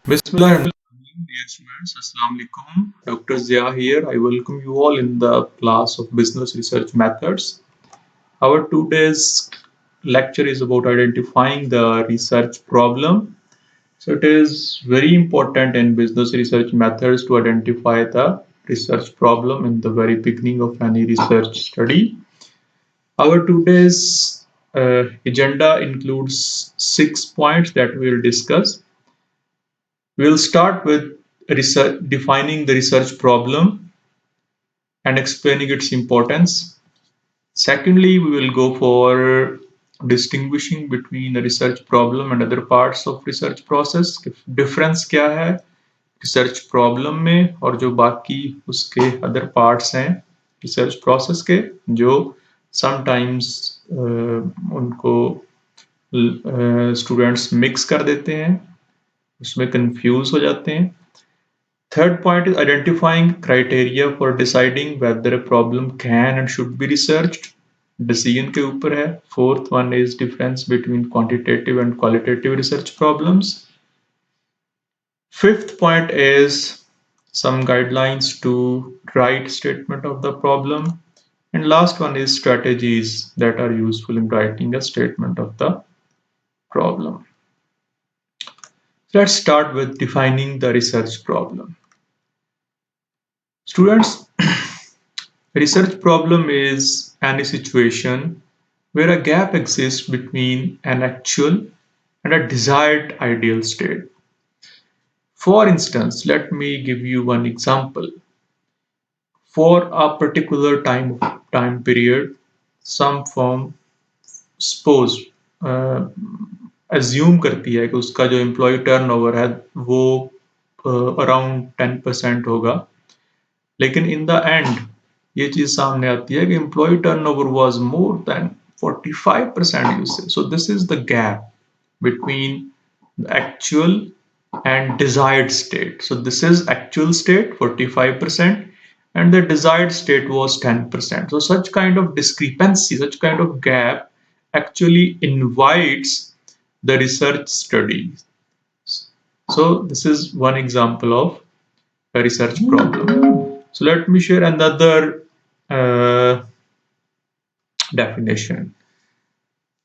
Bismillah. Dear students, Assalamu alaikum. Dr. Zia here. I welcome you all in the class of Business Research Methods. Our today's lecture is about identifying the research problem. So it is very important in business research methods to identify the research problem in the very beginning of any research study. Our today's agenda includes 6 points that we will discuss. We'll start with defining the research problem and explaining its importance. Secondly, we will go for distinguishing between the research problem and other parts of research process. Difference क्या है research problem में और जो बाकी उसके other parts हैं research process के जो समटाइम्स उनको स्टूडेंट्स मिक्स कर देते हैं उसमें कंफ्यूज हो जाते हैं. Third point is identifying criteria for deciding whether a problem can and should be researched. Decision के ऊपर है. Fourth one is difference between quantitative and qualitative research problems. Fifth point is some guidelines to write statement of the problem. And last one is strategies that are useful in writing a statement of the problem. Let's start with defining the research problem. Students, research problem is any situation where a gap exists between an actual and a desired ideal state. For instance, let me give you one example. For a particular time period, some firm suppose assume करती है कि उसका जो employee turnover है वो around 10% होगा, लेकिन in the end ये चीज सामने आती है कि employ turnover was more than 45% usage. So this is the gap between the actual and desired state. So this is actual state 45% and the desired state was 10%. So such kind of discrepancy, such kind of gap actually invites the research study. So this is one example of a research problem. So let me share another definition.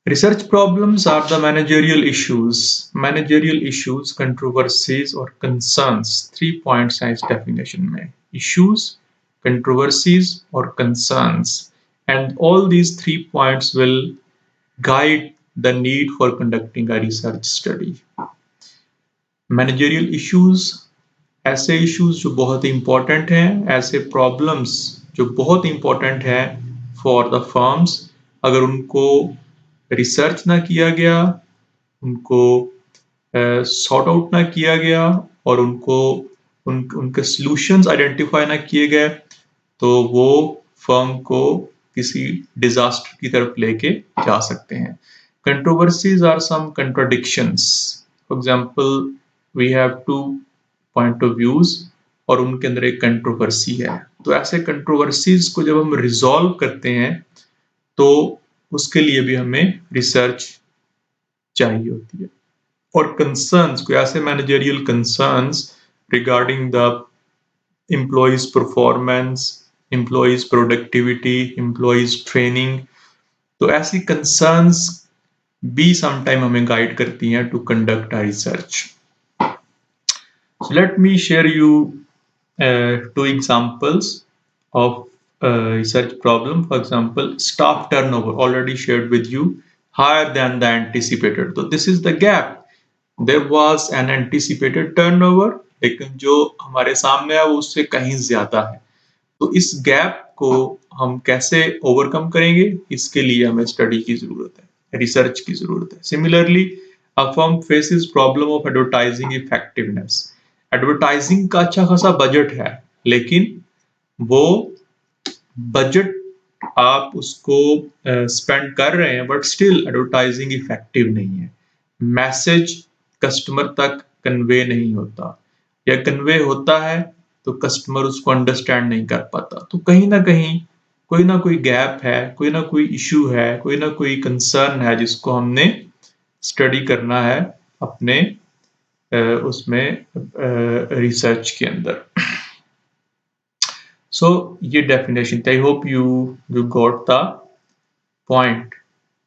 Research problems are the managerial issues, controversies or concerns. 3 points हैं इस definition में. Issues, controversies or concerns. And all these 3 points will guide the need for conducting a research study. Managerial issues, ऐसे issues जो बहुत important हैं, ऐसे problems जो बहुत important हैं for the firms, अगर उनको रिसर्च ना किया गया, उनको सॉर्ट आउट ना किया गया और उनके सॉल्यूशंस आइडेंटिफाई ना किए गए तो वो फर्म को किसी डिजास्टर की तरफ लेके जा सकते हैं. Controversies are some contradictions. For example we have two point of views और उनके अंदर एक कंट्रोवर्सी है, तो ऐसे कंट्रोवर्सीज को जब हम रिजॉल्व करते हैं तो उसके लिए भी हमें रिसर्च चाहिए होती है. और कंसर्न्स को ऐसे managerial concerns regarding the employees performance, employees productivity, employees training, तो ऐसी कंसर्न्स भी समटाइम हमें गाइड करती हैं to conduct a research. So let me share you 2 examples of research problem. For example, staff turnover already shared with you, higher than the anticipated. So this is the gap. There was an anticipated turnover, लेकिन जो हमारे सामने है वो उससे कहीं ज्यादा है. तो इस गैप को हम कैसे ओवरकम करेंगे, इसके लिए हमें स्टडी की जरूरत है, रिसर्च की जरूरत है. Similarly, a firm faces problem of advertising effectiveness. Advertising का अच्छा खासा बजट है, लेकिन वो बजट आप उसको स्पेंड कर रहे हैं बट स्टिल एडवर्टाइजिंग इफेक्टिव नहीं है. मैसेज कस्टमर तक कन्वे नहीं होता, या कन्वे होता है तो कस्टमर उसको अंडरस्टैंड नहीं कर पाता. तो कहीं ना कोई गैप है, कोई ना कोई इशू है, कोई ना कोई कंसर्न है जिसको हमने स्टडी करना है अपने उसमें रिसर्च के अंदर। सो ये डेफिनेशन थी। I hope you got the point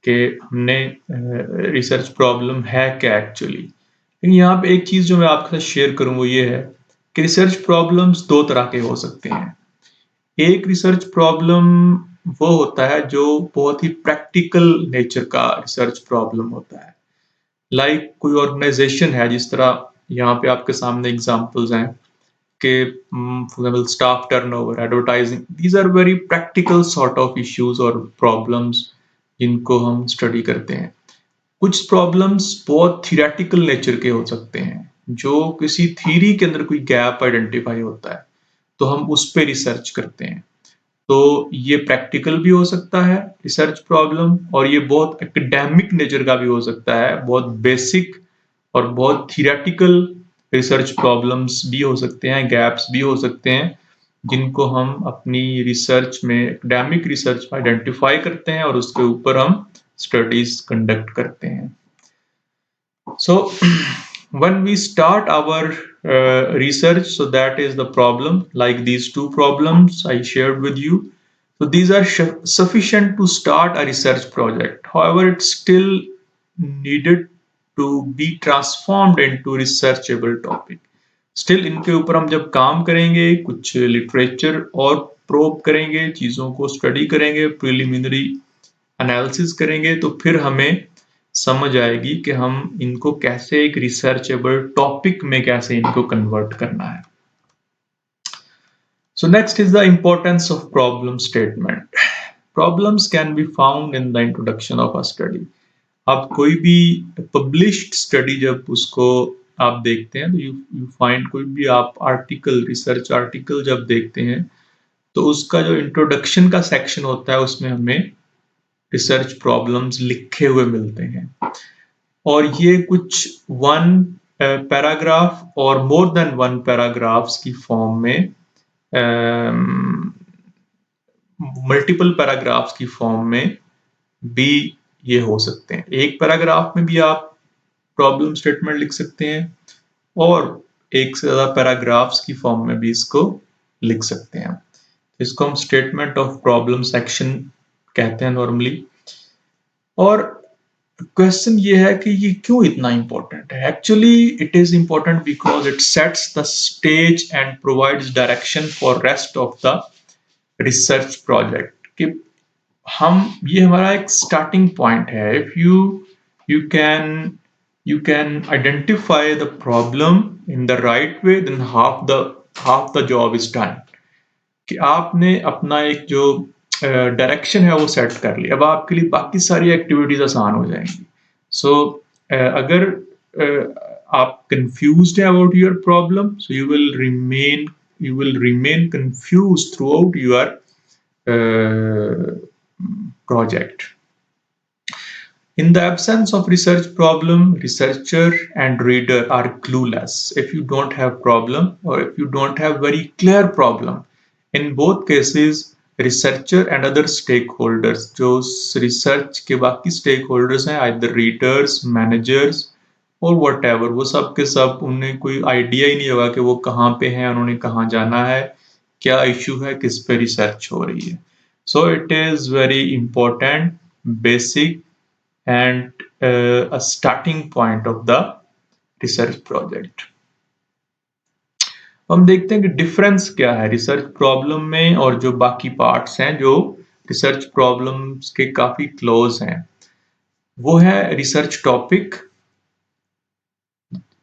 कि हमने रिसर्च प्रॉब्लम है क्या एक्चुअली। लेकिन यहाँ पे एक चीज़ जो मैं आपके साथ शेयर करूँ वो ये है कि रिसर्च प्रॉब्लम्स दो तरह के हो सकते हैं। एक रिसर्च प्रॉब्लम वो होता है जो बहुत ही प्रैक्टिकल नेचर का रिसर्च प्रॉब्लम होता है। लाइक कोई ऑर्गेनाइजेशन है, जिस तरह यहाँ पे आपके सामने एग्जांपल्स हैं कि for example staff turnover, advertising, these are very practical sort of issues और प्रॉब्लम्स जिनको हम स्टडी करते हैं। कुछ प्रॉब्लम्स बहुत थियोरेटिकल नेचर के हो सकते हैं, जो किसी थ्योरी के अंदर कोई गैप आइडेंटिफाई होता है तो हम उस पे रिसर्च करते हैं। तो ये प्रैक्टिकल भी हो सकता है रिसर्च प्रॉब्लम, और ये बहुत एकेडमिक नेचर का भी हो सकता है, बहुत बेसिक और बहुत थियोरेटिकल रिसर्च प्रॉब्लम्स भी हो सकते हैं, गैप्स भी हो सकते हैं, जिनको हम अपनी रिसर्च में, एकेडमिक रिसर्च में आइडेंटिफाई करते हैं और उसके ऊपर हम स्टडीज कंडक्ट करते हैं। So when we start our research, so that is the problem, like these two problems I shared with you. So these are sufficient to start a research project. However, it's still needed to be transformed into researchable topic. Still इनके ऊपर हम जब काम करेंगे, कुछ literature और probe करेंगे, चीज़ों को स्टडी करेंगे, प्रिलिमिनरी एनालिसिस करेंगे, तो फिर हमें समझ आएगी कि हम इनको कैसे एक रिसर्चेबल टॉपिक में कैसे इनको कन्वर्ट करना है। So next is the importance of problem statement. Problems can be found in the introduction of a study. आप कोई भी पब्लिश्ड स्टडी जब उसको आप देखते हैं तो यू फाइंड, कोई भी आप आर्टिकल, रिसर्च आर्टिकल जब देखते हैं तो उसका जो इंट्रोडक्शन का सेक्शन होता है उसमें हमें रिसर्च प्रॉब्लम्स लिखे हुए मिलते हैं, और ये कुछ वन पैराग्राफ और मोर देन वन पैराग्राफ्स की फॉर्म में, मल्टीपल पैराग्राफ्स की फॉर्म में भी ये हो सकते हैं। एक पैराग्राफ में भी आप प्रॉब्लम स्टेटमेंट लिख सकते हैं और एक से ज़्यादा पैराग्राफ्स की फॉर्म में भी इसको लिख सकते हैं। इसको हम स्टेटमेंट ऑफ प्रॉब्लम सेक्शन कहते हैं नॉर्मली। और क्वेश्चन ये है कि ये क्यों इतना इम्पोर्टेंट है? Actually it is important because it sets the stage and provides direction for rest of the research project. कि हम, ये हमारा एक स्टार्टिंग पॉइंट है। If you can identify the problem in the right way, than half the job is done. कि आपने अपना एक जो डायरेक्शन है वो सेट कर लिया, अब आपके लिए बाकी सारी एक्टिविटीज आसान हो जाएंगी। सो अगर आप कंफ्यूज्ड है about your problem, so you will remain confuse through out your project. In the absence of research problem, researcher and reader are clueless. If you don't have problem or if you don't have very clear problem, in both cases researcher and other stakeholders, जो research के बाकी stakeholders हैं, either readers, managers और whatever, वो सब के सब, उन्हें कोई आइडिया ही नहीं होगा कि वो कहाँ पे हैं, उन्होंने कहाँ जाना है, क्या इशू है, किस पे रिसर्च हो रही है। So it is very important, basic and a starting point of the research project. हम देखते हैं कि डिफरेंस क्या है रिसर्च प्रॉब्लम में और जो बाकी पार्ट्स हैं जो रिसर्च प्रॉब्लम्स के काफी क्लोज हैं। वो है रिसर्च टॉपिक।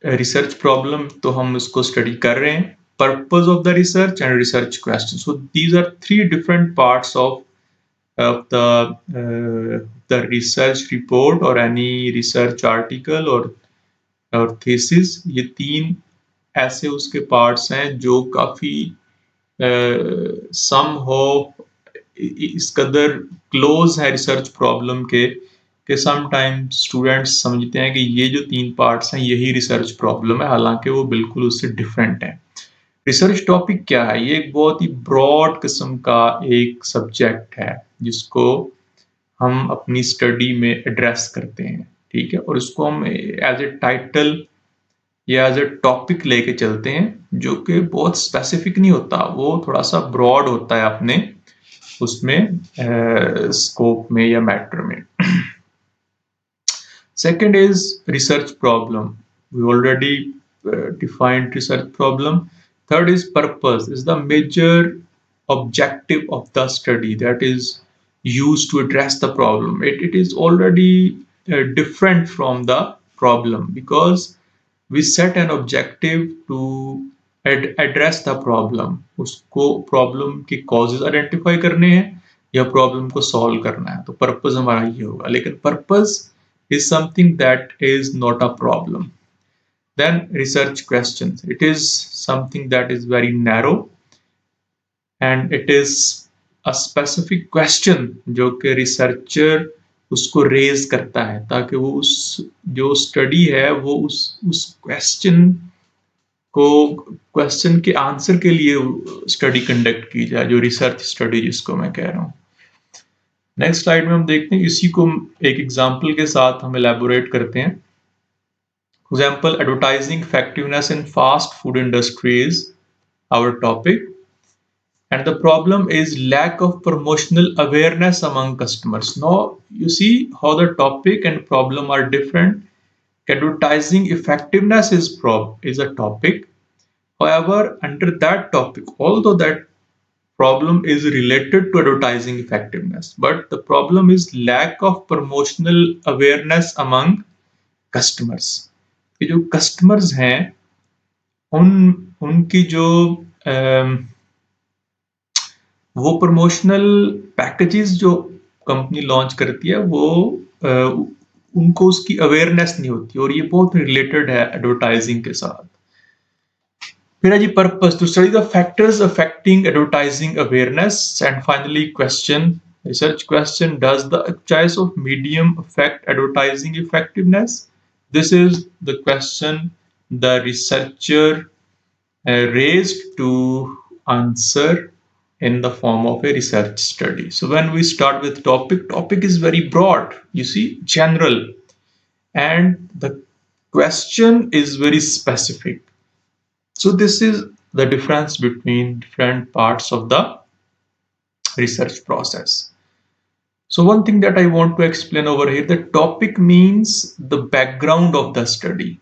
रिसर्च प्रॉब्लम तो हम उसको स्टडी कर रहे हैं, purpose of the research and research question. So these are three different parts of the research report or any research article और thesis। ये तीन ऐसे उसके पार्ट्स हैं जो काफी सम हो इस कदर क्लोज है रिसर्च प्रॉब्लम के कि समटाइम स्टूडेंट्स समझते हैं कि ये जो तीन पार्ट्स हैं यही रिसर्च प्रॉब्लम है, हालांकि वो बिल्कुल उससे डिफरेंट है। रिसर्च टॉपिक क्या है? ये एक बहुत ही ब्रॉड किस्म का एक सब्जेक्ट है जिसको हम अपनी स्टडी में एड्रेस करते हैं, ठीक है, और इसको हम एज ए टाइटल या एज ए टॉपिक लेके चलते हैं जो कि बहुत स्पेसिफिक नहीं होता, वो थोड़ा सा ब्रॉड होता है अपने उसमें स्कोप में या मैटर में। Second is research problem. We already defined research problem. Third is purpose, is the major objective of the study that is used to address the problem. It is already different from the problem because we set an objective to address the problem. उसको problem के causes identify करने हैं या problem को solve करना है, तो purpose हमारा ये होगा। लेकिन purpose is something that is not a problem. Then research questions. It is something that is very narrow and it is a specific question जो कि researcher उसको रेज करता है ताकि वो उस जो स्टडी है वो उस क्वेश्चन के आंसर के लिए स्टडी कंडक्ट की जाए, जो रिसर्च स्टडी जिसको मैं कह रहा हूँ। नेक्स्ट स्लाइड में हम देखते हैं, इसी को एक एग्जांपल के साथ हम एलैबोरेट करते हैं। Example, advertising effectiveness in fast food industry is our topic, and the problem is lack of promotional awareness among customers. Now you see how the topic and problem are different. Advertising effectiveness is a topic. However, under that topic, although that problem is related to advertising effectiveness, but the problem is lack of promotional awareness among customers. ये जो customers हैं उनकी जो वो promotional packages जो company launch करती है वो उनको उसकी अवेयरनेस नहीं होती, और ये बहुत रिलेटेड है एडवर्टाइजिंग के साथ। फिर है जी purpose, to study the factors affecting advertising awareness. And finally question, research question, does the choice of medium affect advertising effectiveness? This is the question the researcher raised to answer in the form of a research study. So when we start with topic is very broad, you see, general, and the question is very specific. So this is the difference between different parts of the research process. So one thing that I want to explain over here, the topic means the background of the study.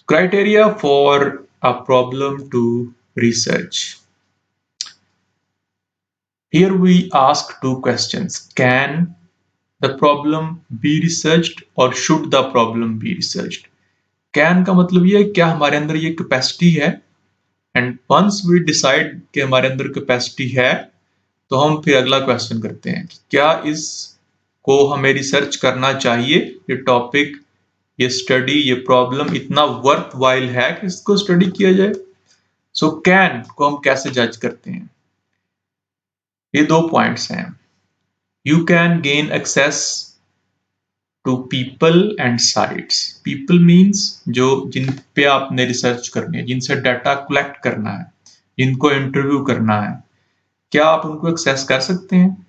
Criteria for a problem to research. Here we ask two questions. Can the problem be researched or should the problem be researched? Can का मतलब ये है क्या हमारे अंदर ये capacity है, and once we decide कि हमारे अंदर कैपेसिटी है तो हम फिर अगला क्वेश्चन करते हैं कि क्या इसको हमें रिसर्च करना चाहिए, ये टॉपिक, ये स्टडी, ये प्रॉब्लम इतना वर्थ वाइल है कि इसको स्टडी किया जाए। सो कैन को हम कैसे जज करते हैं? ये दो पॉइंट्स हैं। You can gain access to people and sites. People means जो जिन पे आपने रिसर्च करनी है, जिनसे डाटा कलेक्ट करना है, जिनको इंटरव्यू करना है, क्या आप उनको एक्सेस कर सकते हैं?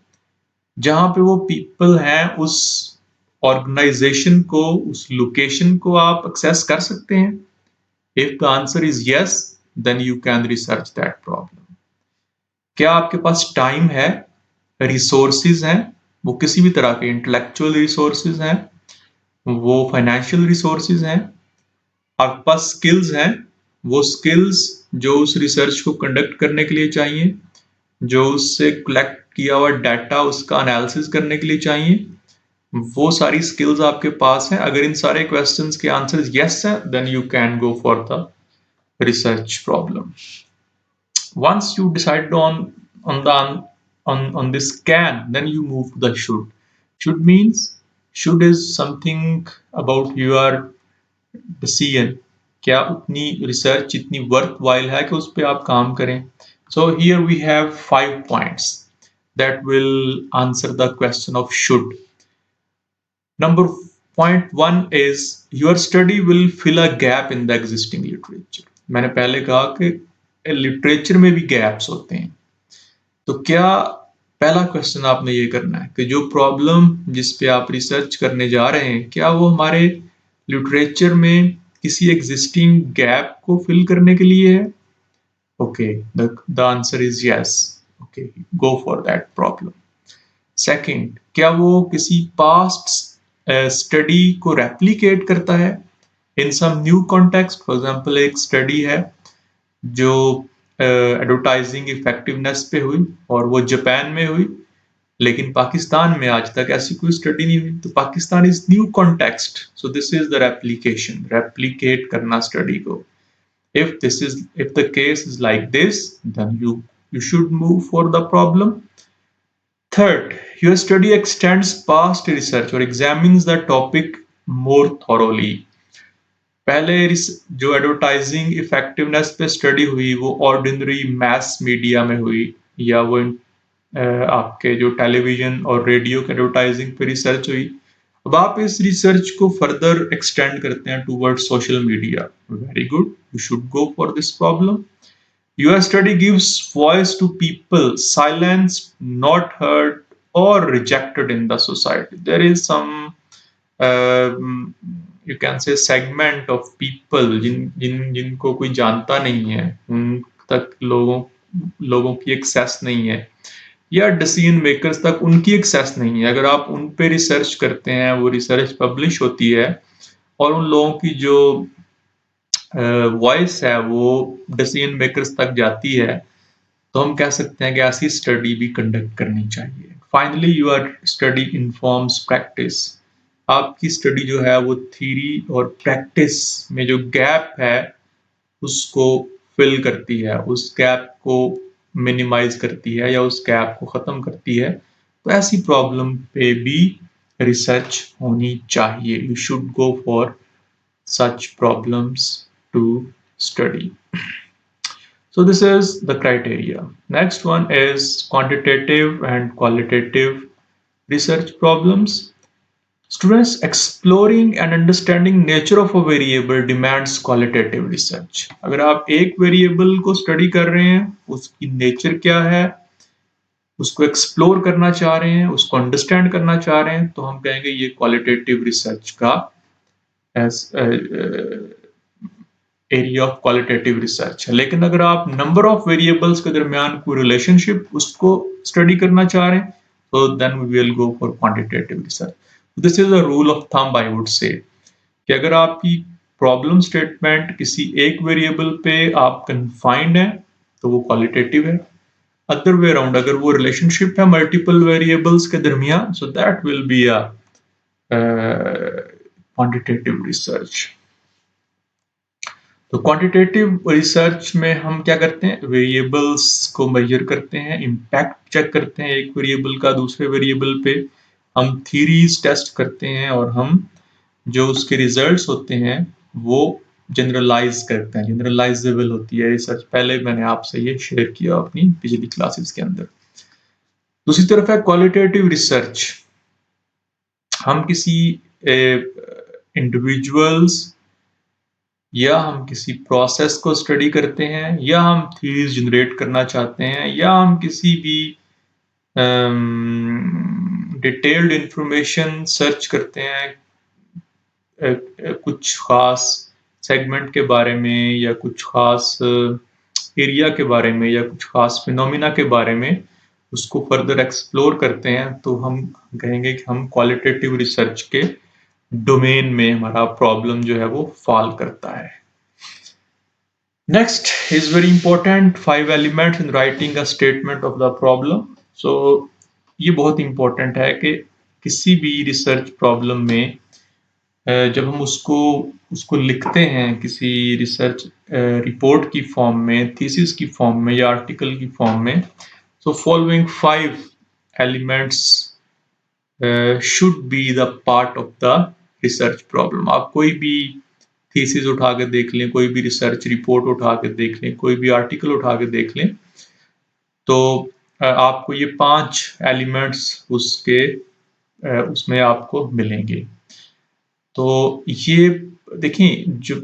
जहां पे वो पीपल हैं उस ऑर्गेनाइजेशन को, उस लोकेशन को आप एक्सेस कर सकते हैं? If the answer is yes, then you can research that problem. क्या आपके पास टाइम है, रिसोर्सेज हैं, वो किसी भी तरह के इंटेलेक्चुअल रिसोर्सेज हैं, वो फाइनेंशियल रिसोर्सेज हैं, आपके पास स्किल्स हैं, वो स्किल्स जो उस रिसर्च को कंडक्ट करने के लिए चाहिए, जो उससे कलेक्ट किया हुआ डाटा उसका एनालिसिस करने के लिए चाहिए, वो सारी स्किल्स आपके पास हैं। अगर इन सारे क्वेश्चंस के आंसर्स यस हैं, then you can go for the research problem. Once you decide on this can, then you move to the should. Should means, should is something about your decision, क्या उतनी research इतनी worth while है कि उस पर आप काम करें। So here we have 5 points that will answer the question of should. Number point 1 is your study will fill a gap in the existing literature. मैंने पहले कहा कि लिटरेचर में भी गैप्स होते हैं, तो क्या पहला क्वेश्चन आपने ये करना है कि जो प्रॉब्लम जिस पे आप रिसर्च करने जा रहे हैं, क्या वो हमारे लिटरेचर में किसी एग्जिस्टिंग गैप को फिल करने के लिए है? Okay, the answer is yes. Okay, go for that problem. Second, क्या वो किसी पास्ट स्टडी को रेप्लिकेट करता है in some new context? For example, एक स्टडी है जो एडवर्टाइजिंग इफेक्टिवनेस पे हुई और वो जापान में हुई, लेकिन पाकिस्तान में आज तक ऐसी कोई स्टडी नहीं हुई। तो Pakistan is new context, so this is the replication, replicate करना स्टडी को। If the case is like this, then you should move for the problem. Third, your study extends past research or examines the topic more thoroughly. पहले जो advertising effectiveness पे study हुई वो ordinary mess media में हुई, या वो आपके जो टेलीविजन और रेडियो के एडवर्टाइजिंग पे रिसर्च हुई। अब आप इस रिसर्च को फर्दर एक्सटेंड करते हैं toward social media. Very good, you should go for this problem. Your study gives voice to people silenced, not heard, or rejected in the society. There is some, you can say, segment of people जिनको कोई जानता नहीं है, उन तक लोगों की access नहीं है, या डिसीजन मेकर्स तक उनकी एक्सेस नहीं है। अगर आप उन पे रिसर्च करते हैं, वो रिसर्च पब्लिश होती है और उन लोगों की जो वॉइस है वो डिसीजन मेकर्स तक जाती है, तो हम कह सकते हैं कि ऐसी स्टडी भी कंडक्ट करनी चाहिए। Finally, your study informs practice. आपकी स्टडी जो है वो थ्योरी और प्रैक्टिस में जो गैप है उसको फिल करती है, उस गैप को मिनिमाइज करती है या उस गैप को ख़त्म करती है। तो ऐसी प्रॉब्लम पे भी रिसर्च होनी चाहिए। You should go for such problems to study. So this is the criteria. Next one is quantitative and qualitative research problems. Students, exploring and understanding nature of a variable demands qualitative research. अगर आप एक variable को study कर रहे हैं, उसकी nature क्या है, उसको एक्सप्लोर करना चाह रहे हैं, उसको अंडरस्टैंड करना चाह रहे हैं, तो हम कहेंगे ये क्वालिटेटिव रिसर्च का एरिया ऑफ क्वालिटेटिव रिसर्च है। लेकिन अगर आप नंबर ऑफ वेरिएबल्स के दरमियान कोई रिलेशनशिप उसको स्टडी करना चाह रहे हैं, तो then we will go for quantitative research. This is a rule of thumb, I would say, कि अगर आपकी प्रॉब्लम स्टेटमेंट किसी एक वेरिएबल पे आप कन्फाइंड है तो वो क्वालिटेटिव है। अदर वे अराउंड, अगर वो रिलेशनशिप है मल्टीपल वेरिएबल्स के दरमियान, so that will be a quantitative research. तो क्वांटिटेटिव रिसर्च में हम क्या करते हैं, वेरिएबल्स को मेजर करते हैं, इम्पैक्ट चेक करते हैं एक वेरिएबल का दूसरे वेरिएबल पे, हम थ्योरीज टेस्ट करते हैं और हम जो उसके रिजल्ट्स होते हैं वो जनरलाइज करते हैं, जनरलाइजेबल होती है रिसर्च। पहले मैंने आपसे ये शेयर किया अपनी पिछली क्लासेस के अंदर। दूसरी तरफ है क्वालिटेटिव रिसर्च। हम किसी इंडिविजुअल्स या हम किसी प्रोसेस को स्टडी करते हैं, या हम थ्योरीज जनरेट करना चाहते हैं, या हम किसी भी डिटेल्ड इंफॉर्मेशन सर्च करते हैं कुछ खास सेगमेंट के बारे में, या कुछ खास एरिया के बारे में, या कुछ खास फिनोमिना के बारे में, उसको फर्दर एक्सप्लोर करते हैं, तो हम कहेंगे कि हम क्वालिटेटिव रिसर्च के डोमेन में हमारा प्रॉब्लम जो है वो फॉल करता है। Next is very important, 5 elements in writing a statement of the problem. So ये बहुत इंपॉर्टेंट है कि किसी भी रिसर्च प्रॉब्लम में जब हम उसको लिखते हैं किसी रिसर्च रिपोर्ट की फॉर्म में, थीसिस की फॉर्म में, या आर्टिकल की फॉर्म में, so following 5 elements should be the part of the research problem. आप कोई भी थीसिस उठा के देख लें, कोई भी रिसर्च रिपोर्ट उठा के देख लें, कोई भी आर्टिकल उठा के देख लें, तो आपको ये 5 एलिमेंट्स उसमें आपको मिलेंगे। तो ये देखें, जो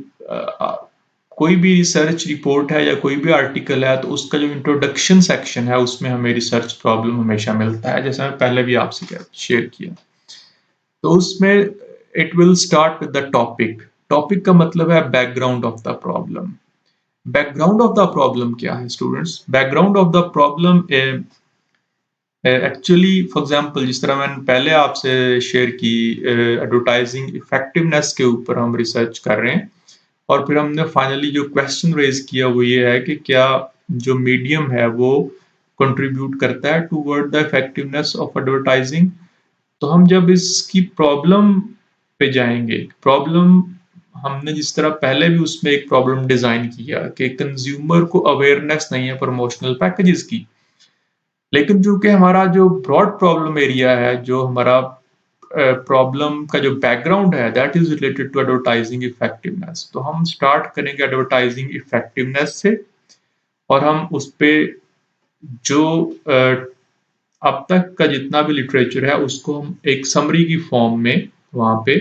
कोई भी रिसर्च रिपोर्ट है या कोई भी आर्टिकल है, तो उसका जो इंट्रोडक्शन सेक्शन है उसमें हमें रिसर्च प्रॉब्लम हमेशा मिलता है, जैसा मैं पहले भी आपसे शेयर किया। तो उसमें it will start with the topic. Topic का मतलब है background of the problem. Background of the problem क्या है students? Background of the problem actually for example जिस तरह मैंने पहले आपसे शेयर की, एडवर्टाइजिंग इफेक्टिवनेस के ऊपर हम रिसर्च कर रहे हैं और फिर हमने फाइनली जो क्वेश्चन रेज किया वो ये है कि क्या जो मीडियम है वो कंट्रीब्यूट करता है toward the effectiveness of advertising. तो हम जब इसकी प्रॉब्लम पे जाएंगे, प्रॉब्लम हमने जिस तरह पहले भी उसमें एक प्रॉब्लम डिजाइन किया कि कंज्यूमर को अवेयरनेस नहीं है प्रमोशनल पैकेजेस की, लेकिन चूंकि हमारा जो ब्रॉड प्रॉब्लम एरिया है, जो हमारा प्रॉब्लम का जो बैकग्राउंड है that is related to advertising effectiveness, तो हम स्टार्ट करेंगे एडवर्टाइजिंग इफेक्टिवनेस से और हम उस पे जो अब तक का जितना भी लिटरेचर है उसको हम एक समरी की फॉर्म में वहां पे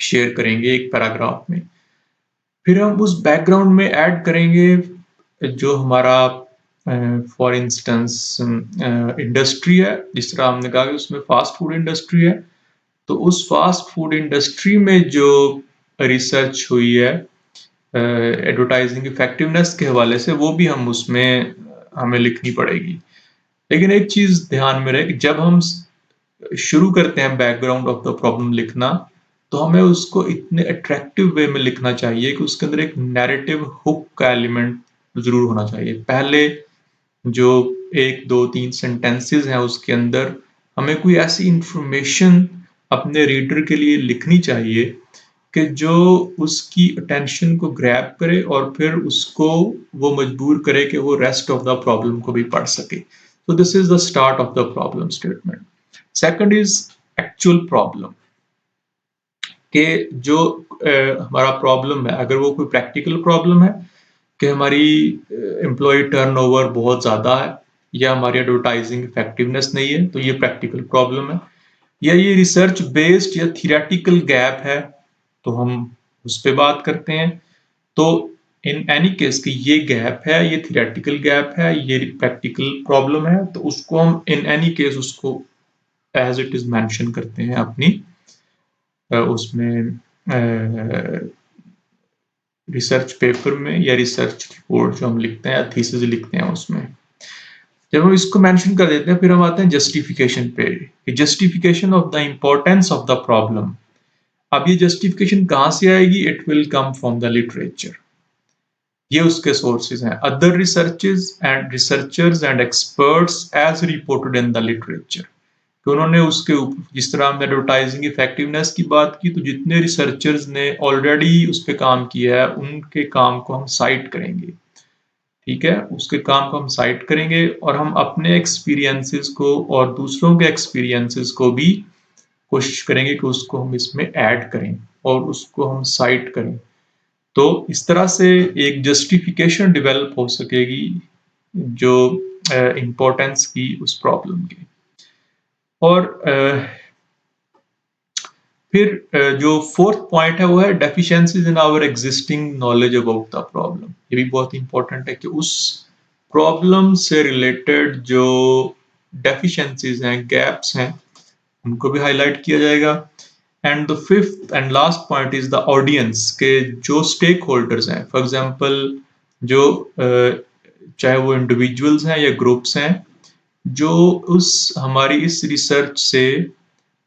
शेयर करेंगे एक पैराग्राफ में। फिर हम उस बैकग्राउंड में ऐड करेंगे जो हमारा फॉर इंस्टेंस इंडस्ट्री है, जिस तरह हमने कहा कि उसमें फास्ट फूड इंडस्ट्री है, तो उस फास्ट फूड इंडस्ट्री में जो रिसर्च हुई है एडवर्टाइजिंग इफेक्टिवनेस के हवाले से, वो भी हम उसमें हमें लिखनी पड़ेगी। लेकिन एक चीज ध्यान में रहे कि जब हम शुरू करते हैं बैकग्राउंड ऑफ द प्रॉब्लम लिखना, तो हमें उसको इतने अट्रैक्टिव वे में लिखना चाहिए कि उसके अंदर एक नैरेटिव हुक का एलिमेंट जरूर होना चाहिए। पहले जो 1 2 3 सेंटेंसेस हैं उसके अंदर हमें कोई ऐसी इंफॉर्मेशन अपने रीडर के लिए लिखनी चाहिए कि जो उसकी अटेंशन को ग्रैब करे और फिर उसको वो मजबूर करे कि वो रेस्ट ऑफ द प्रॉब्लम को भी पढ़ सके। So this is the start of the problem statement. Second is actual problem, कि जो हमारा प्रॉब्लम है, अगर वो कोई प्रैक्टिकल प्रॉब्लम है कि हमारी एम्प्लॉय टर्नओवर बहुत ज़्यादा है या हमारी एडवर्टाइजिंग इफेक्टिवनेस नहीं है, तो ये प्रैक्टिकल प्रॉब्लम है। या ये रिसर्च बेस्ड या थियोरेटिकल गैप है, तो हम उस पर बात करते हैं। तो इन एनी केस कि ये गैप है, ये थियोरेटिकल गैप है, ये प्रैक्टिकल प्रॉब्लम है, तो उसको हम इन एनी केस उसको एज इट इज मेंशन करते हैं अपनी उसमें रिसर्च पेपर में या रिसर्च रिपोर्ट जो हम लिखते हैं या थीसिस लिखते हैं उसमें। जब हम इसको मेंशन कर देते हैं फिर हम आते हैं जस्टिफिकेशन पे, justification of the importance of the problem. अब ये जस्टिफिकेशन कहाँ से आएगी? It will come from the literature. ये उसके सोर्सेज हैं, other researchers and experts as reported in the literature. तो उन्होंने उसके ऊपर, जिस तरह हमने एडवर्टाइजिंग इफेक्टिवनेस की बात की, तो जितने रिसर्चर्स ने ऑलरेडी उस पर काम किया है उनके काम को हम साइट करेंगे। ठीक है, उसके काम को हम साइट करेंगे और हम अपने एक्सपीरियंसेस को और दूसरों के एक्सपीरियंसेस को भी कोशिश करेंगे कि उसको हम इसमें ऐड करें और उसको हम साइट करें। तो इस तरह से एक जस्टिफिकेशन डेवलप हो सकेगी जो इम्पोर्टेंस की उस प्रॉब्लम की। और फिर जो फोर्थ पॉइंट है वो है deficiencies in our existing knowledge about the problem. ये भी बहुत इंपॉर्टेंट है कि उस प्रॉब्लम से रिलेटेड जो डेफिशिएंसीज हैं, गैप्स हैं, उनको भी हाईलाइट किया जाएगा। And the fifth and last point is the audience, के जो स्टेक होल्डर्स हैं, फॉर एग्जांपल जो चाहे वो इंडिविजुअल्स हैं या ग्रुप्स हैं, जो उस हमारी इस रिसर्च से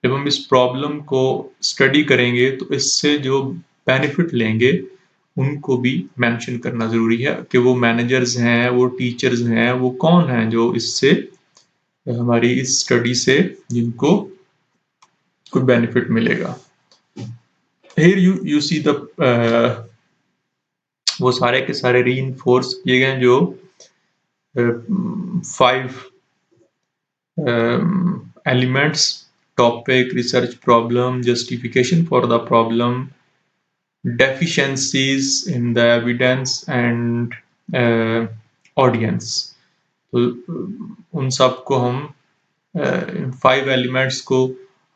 जब हम इस प्रॉब्लम को स्टडी करेंगे तो इससे जो बेनिफिट लेंगे उनको भी मेंशन करना जरूरी है कि वो मैनेजर्स हैं, वो टीचर्स हैं, वो कौन हैं जो इससे हमारी इस स्टडी से जिनको कोई बेनिफिट मिलेगा। Here you see the वो सारे के सारे रीइंफोर्स किए गए जो 5 elements: topic, research problem, justification for the problem, deficiencies in the evidence and audience। तो उन सब को हम 5 एलिमेंट्स को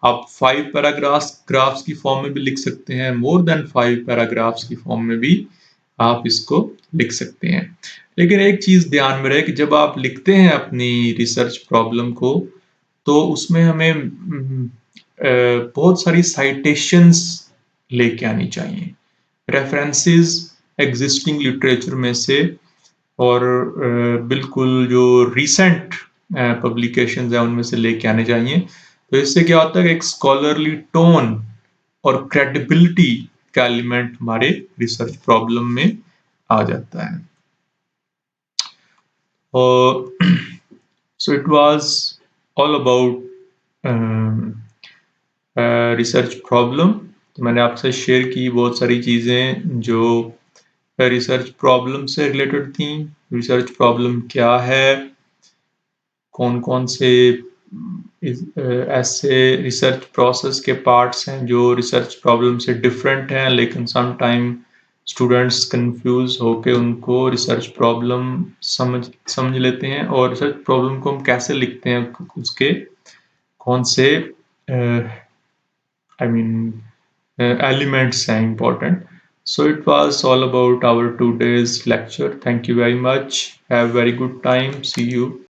आप 5 पैराग्राफ्स की फॉर्म में भी लिख सकते हैं, मोर देन 5 पैराग्राफ्स की फॉर्म में भी आप इसको लिख सकते हैं। लेकिन एक चीज ध्यान में रहे कि जब आप लिखते हैं अपनी रिसर्च प्रॉब्लम को, तो उसमें हमें बहुत सारी साइटेशंस लेके आनी चाहिए। रेफरेंसेस एग्जिस्टिंग लिटरेचर में से और बिल्कुल जो रिसेंट पब्लिकेशंस हैं उनमें से लेके आने चाहिए। तो इससे क्या होता है कि एक स्कॉलरली टोन और क्रेडिबिलिटी का एलिमेंट हमारे रिसर्च प्रॉब्लम में आ जाता है। और so it was all about research problem. तो मैंने आपसे शेयर की बहुत सारी चीज़ें जो रिसर्च प्रॉब्लम से रिलेटेड थी। रिसर्च प्रॉब्लम क्या है, कौन कौन से ऐसे रिसर्च प्रोसेस के पार्ट्स हैं जो रिसर्च प्रॉब्लम से डिफरेंट हैं, लेकिन सम टाइम स्टूडेंट्स कंफ्यूज होके उनको रिसर्च प्रॉब्लम समझ लेते हैं, और रिसर्च प्रॉब्लम को हम कैसे लिखते हैं, उसके कौन से I mean elements are important. So it was all about our today's lecture. Thank you very much. Have a very good time. See you.